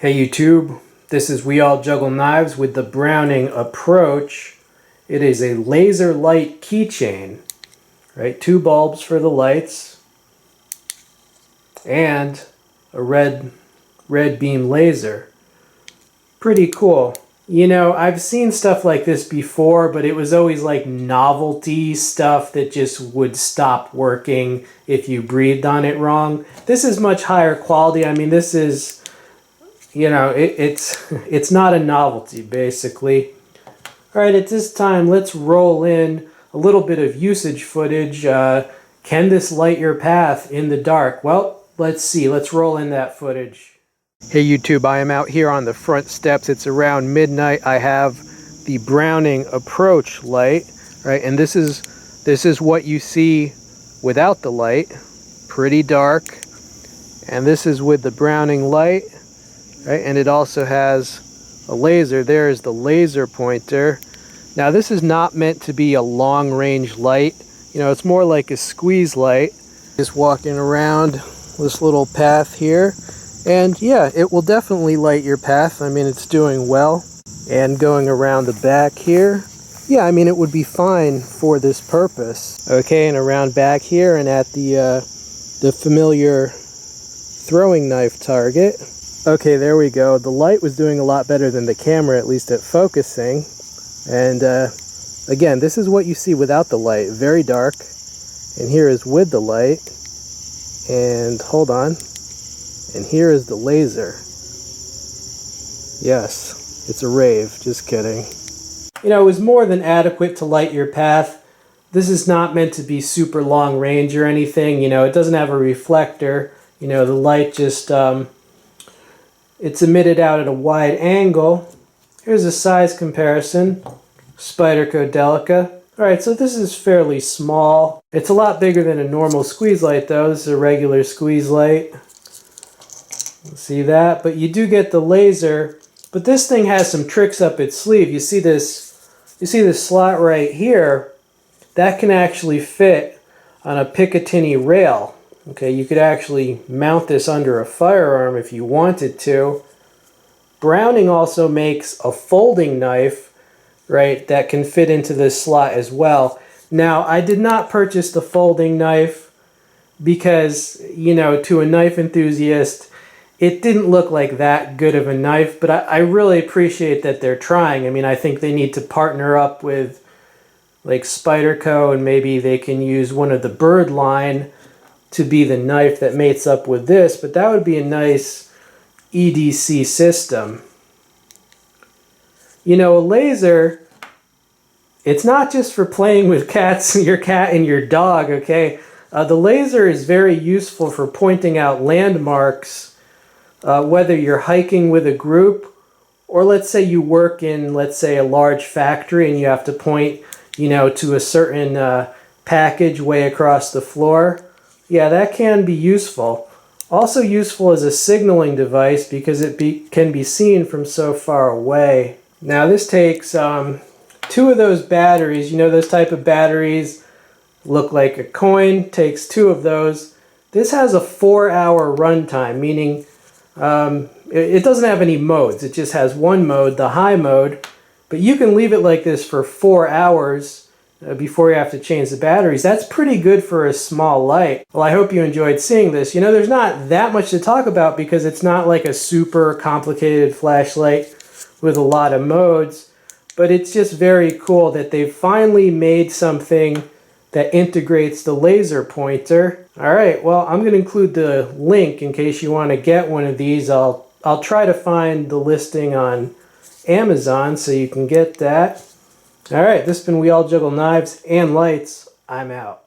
Hey YouTube, this is We All Juggle Knives with the Browning approach. It is a laser light keychain, right? 2 bulbs for the lights and a red beam laser. Pretty cool. You know, I've seen stuff like this before, but it was always like novelty stuff that just would stop working if you breathed on it wrong. This is much higher quality. I mean, this is, you know, it's not a novelty, basically. All right, at this time, let's roll in a little bit of usage footage. Can this light your path in the dark? Well, let's see. Let's roll in that footage. Hey YouTube, I am out here on the front steps. It's around midnight. I have the Browning approach light, right? And this is what you see without the light. Pretty dark. And this is with the Browning light. Right, and it also has a laser. There is the laser pointer. Now this is not meant to be a long range light. You know, it's more like a squeeze light. Just walking around this little path here. And yeah, it will definitely light your path. I mean, it's doing well. And going around the back here. Yeah, I mean, it would be fine for this purpose. Okay, and around back here and at the familiar throwing knife target. Okay, there we go. The light was doing a lot better than the camera, at least at focusing. And again, this is what you see without the light. Very dark. And here is with the light. And hold on. And here is the laser. Yes, it's a rave. Just kidding. You know, it was more than adequate to light your path. This is not meant to be super long range or anything. You know, it doesn't have a reflector. You know, the light just... it's emitted out at a wide angle. Here's a size comparison. Spyderco Delica. Alright, so this is fairly small. It's a lot bigger than a normal squeeze light though. This is a regular squeeze light. See that? But you do get the laser. But this thing has some tricks up its sleeve. You see this slot right here? That can actually fit on a Picatinny Rail. Okay, you could actually mount this under a firearm if you wanted to. Browning also makes a folding knife, right, that can fit into this slot as well. Now, I did not purchase the folding knife because, you know, to a knife enthusiast, it didn't look like that good of a knife, but I really appreciate that they're trying. I mean, I think they need to partner up with, like, Spyderco, and maybe they can use one of the Bird line to be the knife that mates up with this, but that would be a nice EDC system. You know, a laser, it's not just for playing with cats, your cat and your dog, okay? The laser is very useful for pointing out landmarks, whether you're hiking with a group, or let's say you work in, let's say, a large factory and you have to point, you know, to a certain package way across the floor. Yeah, that can be useful. Also useful as a signaling device because it can be seen from so far away. Now this takes 2 of those batteries. You know, those type of batteries look like a coin. Takes 2 of those. This has a 4-hour runtime, meaning it doesn't have any modes. It just has one mode, the high mode. But you can leave it like this for 4 hours. Before you have to change the batteries. That's pretty good for a small light. Well, I hope you enjoyed seeing this. You know, there's not that much to talk about because it's not like a super complicated flashlight with a lot of modes, but it's just very cool that they've finally made something that integrates the laser pointer. All right, well, I'm going to include the link in case you want to get one of these. I'll try to find the listing on Amazon so you can get that. All right, this has been We All Juggle Knives and Lights. I'm out.